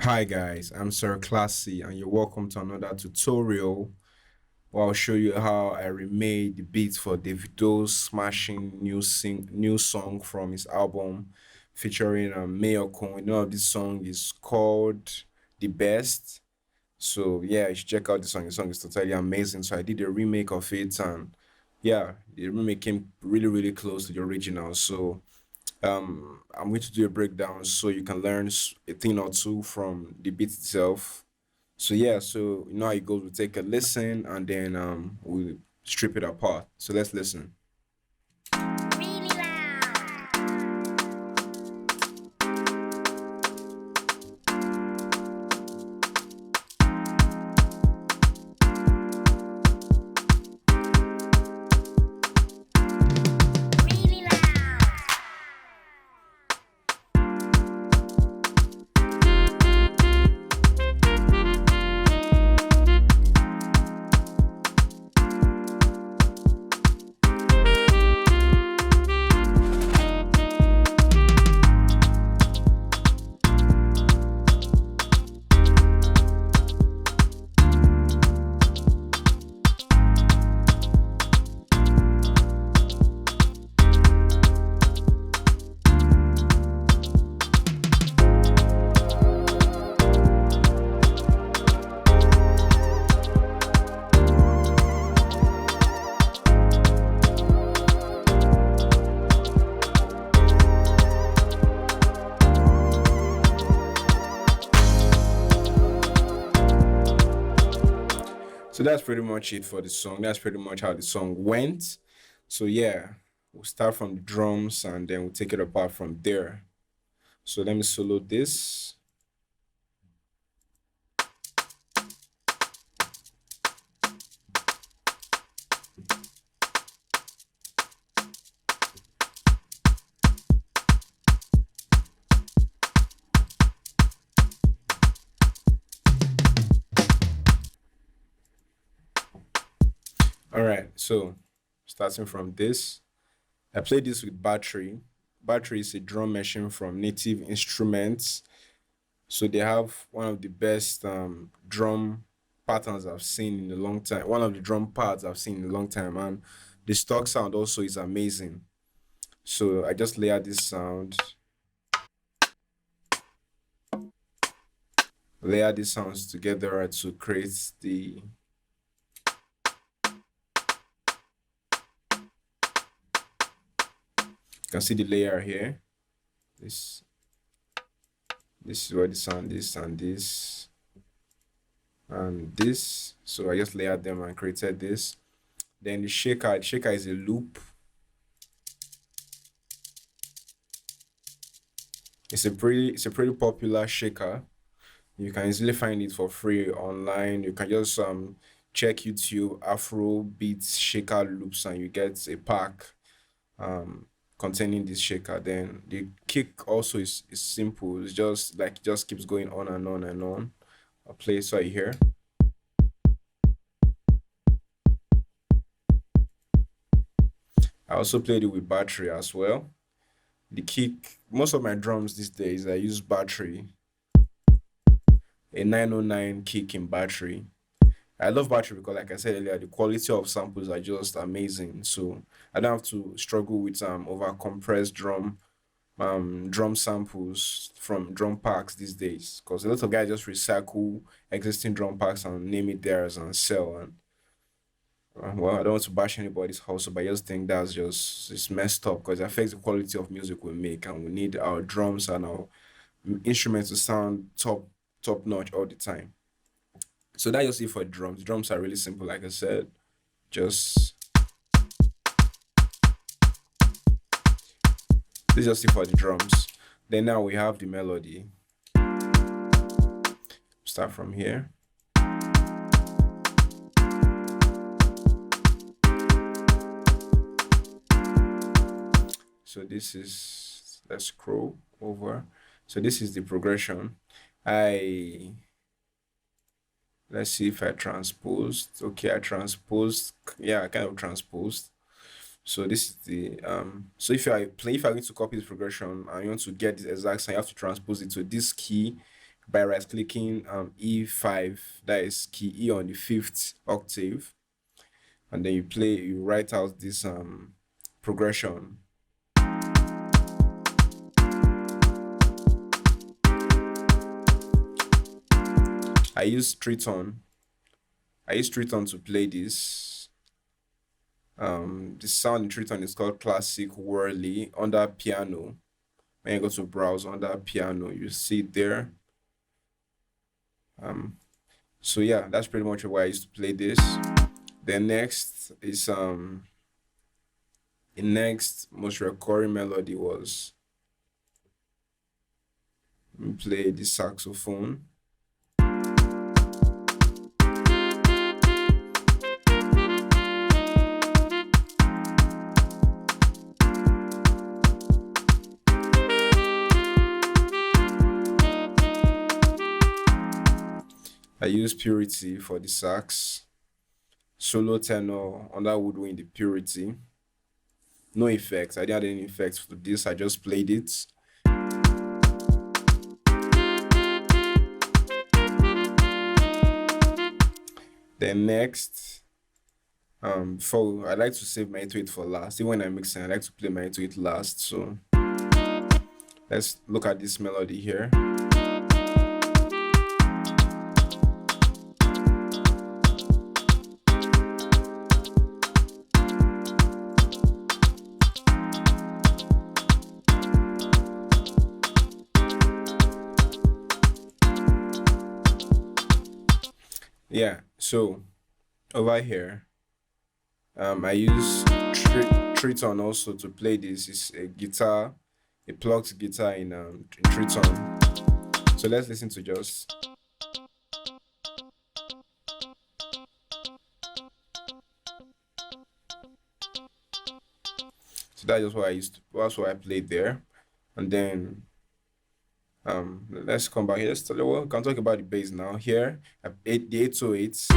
Hi guys, I'm Sir Classy and you're welcome to another tutorial where I'll show you how I remade the beat for Davido's smashing new song from his album featuring Mayor Kung. You know this song is called The Best. So yeah, you should check out the song. The song is totally amazing. So I did a remake of it and yeah, the remake came really close to the original. So I'm going to do a breakdown so you can learn a thing or two from the beat itself. So yeah, so you know how it goes. We take a listen and then we strip it apart. So let's listen. Really loud. Really loud. So that's pretty much it for the song. That's pretty much how the song went. So yeah, we'll start from the drums and then we'll take it apart from there. So let me solo this. All right, so starting from this, I played this with Battery. Battery is a drum machine from Native Instruments. So they have one of the best drum patterns I've seen in a long time. One of the drum parts I've seen in a long time, and the stock sound also is amazing. So I just layer this sound, layer these sounds together to create the. You can see the layer here. This this is where the sound is, and this. So I just layered them and created this. Then the shaker is a loop. It's a pretty popular shaker. You can easily find it for free online. You can just check YouTube Afrobeat shaker loops and you get a pack um containing this shaker. Then the kick also is simple. It's just like it just keeps going on and on and on. I'll play it so you hear. I also played it with battery as well. The kick, most of my drums these days I use battery, a 909 kick in battery. I love battery because, like I said earlier, the quality of samples are just amazing. So I don't have to struggle with over compressed drum samples from drum packs these days. Because a lot of guys just recycle existing drum packs and name it theirs and sell. And well, I don't want to bash anybody's hustle, but I just think that's just it's messed up because it affects the quality of music we make, and we need our drums and our instruments to sound top notch all the time. So that's just it for drums. Drums are really simple, like I said. Just this is just it for the drums. Then now we have the melody. Start from here. So this is, let's scroll over. So this is the progression. I Let's see if I transposed. Okay, I transposed. Yeah, I kind of transposed. So this is the so if you're going to copy the progression and you want to get the exact sound, you have to transpose it to this key by right clicking E5, that is key E on the fifth octave, and then you write out this progression. I use Triton. I use Triton to play this. The sound in Triton is called Classic Whirly under piano. When you go to browse under piano, you see it there. So yeah, that's pretty much why I used to play this. Then next is the next most recurring melody was, let me play the saxophone. I use Purity for the sax. Solo tenor under woodwind the Purity. No effects. I didn't add any effects for this. I just played it. Then next, before I like to save my 808 for last. Even when I'm mixing, I like to play my 808 last. So let's look at this melody here. Yeah, so over here, I use Triton also to play this. It's a guitar, a plucked guitar in Triton. So let's listen to just. So that's just what I used. That's what I played there, and then let's come back here. We can talk about the bass now. Here, the 808s.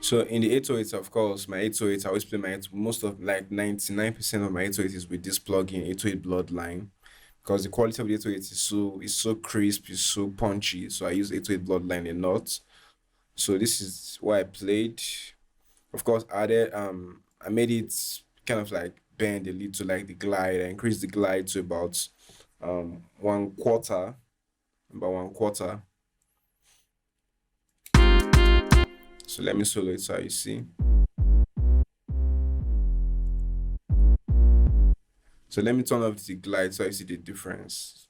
So in the 808s, of course, my 808s, I always play most of like 99% of my 808 is with this plugin 808 Bloodline, because the quality of the 808 is so crisp, it's so punchy. So I use 808 Bloodline a lot. So this is what I played. Of course, I made it kind of like bend a little, like the glide. I increased the glide to about one quarter, about one quarter. So let me solo it so you see. So let me turn off the glide so you see the difference.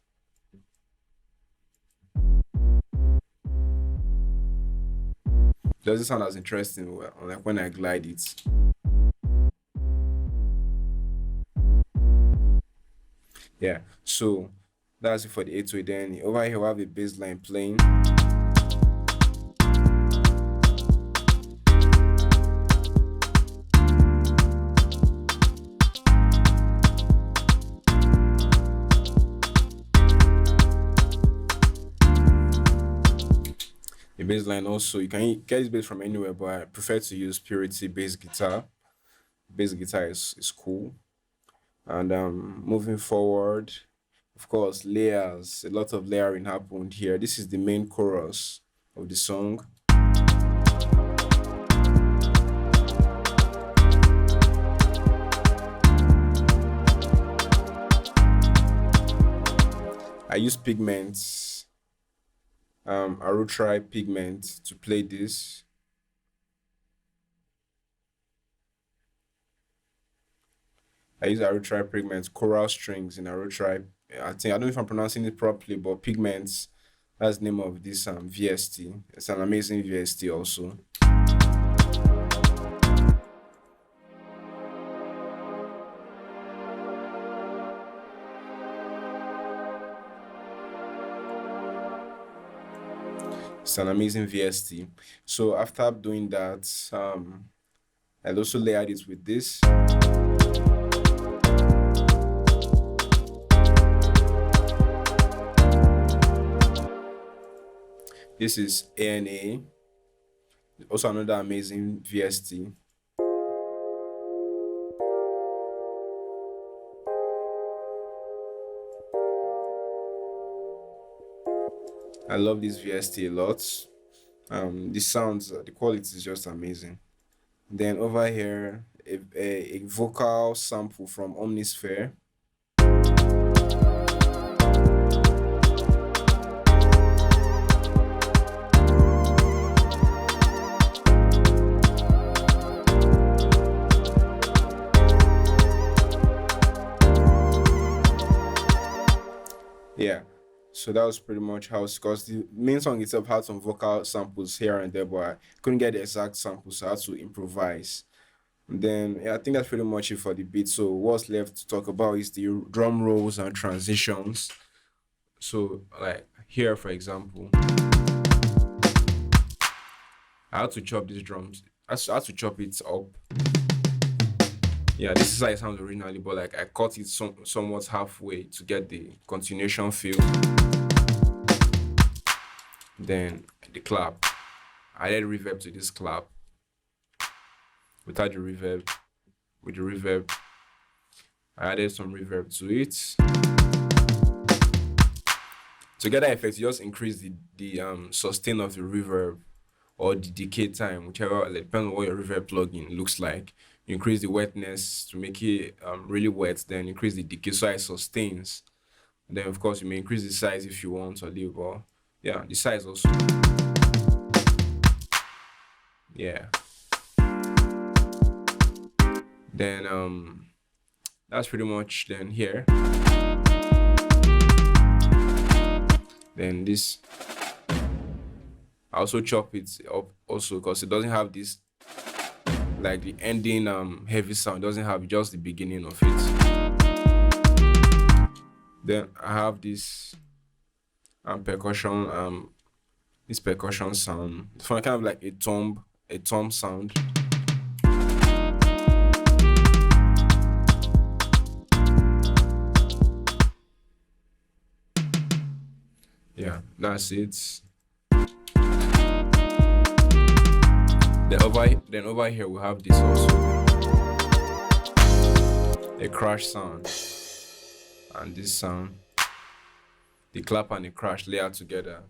Doesn't sound as interesting like when I glide it. Yeah, so that's it for the 808. Then over here we have a bass line playing. The bass line also, you can get this bass from anywhere, but I prefer to use Purity bass guitar. Bass guitar is cool. And moving forward, of course, layers. A lot of layering happened here. This is the main chorus of the song. I use pigments, Arutri pigment to play this. I use Arutri pigments, choral strings in Arutri. I don't know if I'm pronouncing it properly, but pigments, that's the name of this VST. It's an amazing VST also. It's an amazing VST. So after doing that, I'll also layered it with this. This is ANA, also another amazing VST. I love this VST a lot. The sounds, the quality is just amazing. Then over here, a vocal sample from Omnisphere. Yeah. So that was pretty much how it's, because the main song itself had some vocal samples here and there, but I couldn't get the exact samples, so I had to improvise. And then yeah, I think that's pretty much it for the beat. So what's left to talk about is the drum rolls and transitions. So like here, for example, I had to chop these drums. I had to chop it up. Yeah, this is how it sounds originally, but like I cut it somewhat halfway to get the continuation feel. Then the clap. I added reverb to this clap. Without the reverb, with the reverb, I added some reverb to it. To get that effect, you just increase the sustain of the reverb or the decay time, whichever, like, depends on what your reverb plugin looks like. You increase the wetness to make it really wet, then increase the decay so it sustains. And then of course you may increase the size if you want or leave, or yeah, the size also. Yeah. Then that's pretty much then here. Then this, I also chop it up also because it doesn't have this, like the ending heavy sound, it doesn't have just the beginning of it. Then I have this percussion this percussion sound. It's kind of like a tom sound. Yeah, that's it. Then over here we have this also, a crash sound, and this sound, the clap and the crash layered together.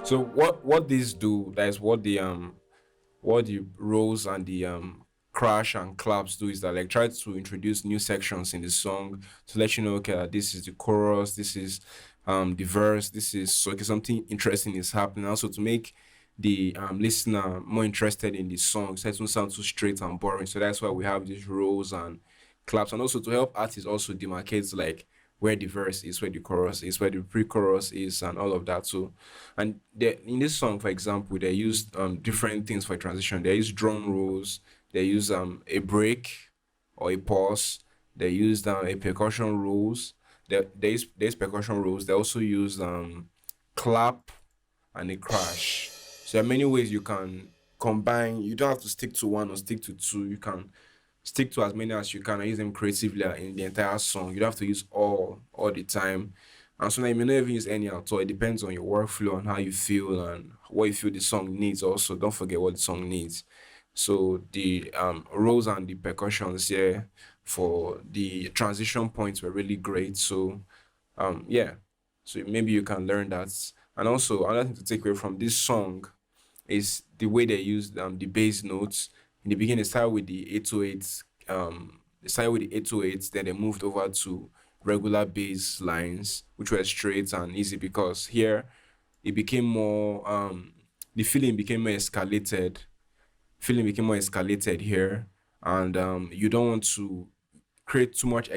So what these do, that is what the rolls and the crash and claps do, is that like try to introduce new sections in the song to let you know, okay, this is the chorus, this is the verse, this is, so okay, something interesting is happening. Also to make the listener more interested in the song, so it doesn't sound too straight and boring. So that's why we have these rolls and claps, and also to help artists also demarcate like where the verse is, where the chorus is, where the pre-chorus is, and all of that. So, and in this song, for example, they used different things for transition. They use drum rolls, they use a break or a pause. They used a percussion rolls. There's percussion rolls. They also use clap and a crash. So there are many ways you can combine. You don't have to stick to one or stick to two. You can stick to as many as you can and use them creatively in the entire song. You don't have to use all the time. And so now you may not even use any at all. It depends on your workflow and how you feel and what you feel the song needs. Also, don't forget what the song needs. So the rolls and the percussions here for the transition points were really great. So yeah, so maybe you can learn that. And also another thing to take away from this song is the way they used the bass notes. In the beginning, they started with the 808s. They started with the 808s, then they moved over to regular bass lines, which were straight and easy, because here it became more the feeling became more escalated here, and you don't want to create too much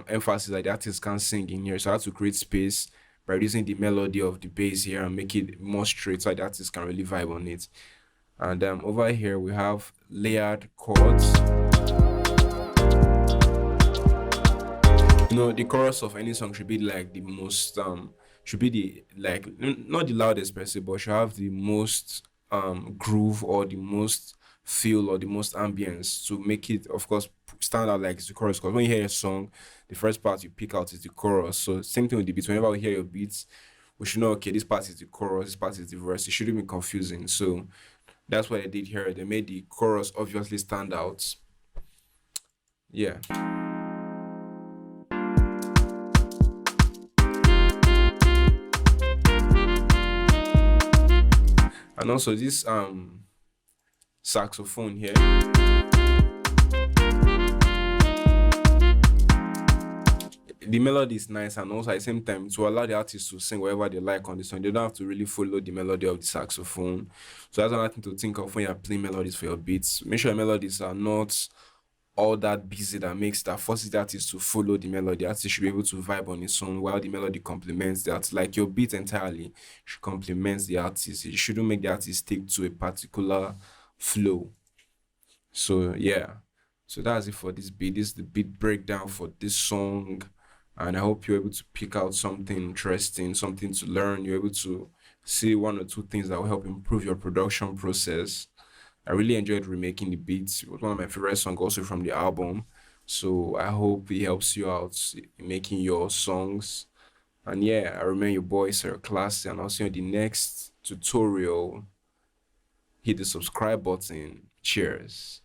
emphasis that the artist can't sing in here. So I had to create space by reducing the melody of the bass here and make it more straight so that the artist can really vibe on it. And over here we have layered chords. The chorus of any song should be like the most should be the, not the loudest per se, but should have the most groove or the most feel or the most ambience to make it, of course, stand out like it's the chorus. Because when you hear a song, the first part you pick out is the chorus. So same thing with the beats. Whenever we hear your beats, we should know, okay, this part is the chorus, this part is the verse. It shouldn't be confusing. So that's what I did here. They made the chorus obviously stand out. Yeah. And also this saxophone here. The melody is nice, and also at the same time to allow the artist to sing whatever they like on the song. They don't have to really follow the melody of the saxophone. So that's another thing to think of when you're playing melodies for your beats. Make sure your melodies are not all that busy that forces the artist to follow the melody. The artist should be able to vibe on his own while the melody complements that. Like your beat entirely should complement the artist. It shouldn't make the artist stick to a particular flow. So yeah. So that's it for this beat. This is the beat breakdown for this song. And I hope you're able to pick out something interesting, something to learn. You're able to see one or two things that will help improve your production process. I really enjoyed remaking the beats. It was one of my favorite songs also from the album. So I hope it helps you out in making your songs. And yeah, I remain your boy, Sir Classy, and I'll see you in the next tutorial. Hit the subscribe button. Cheers.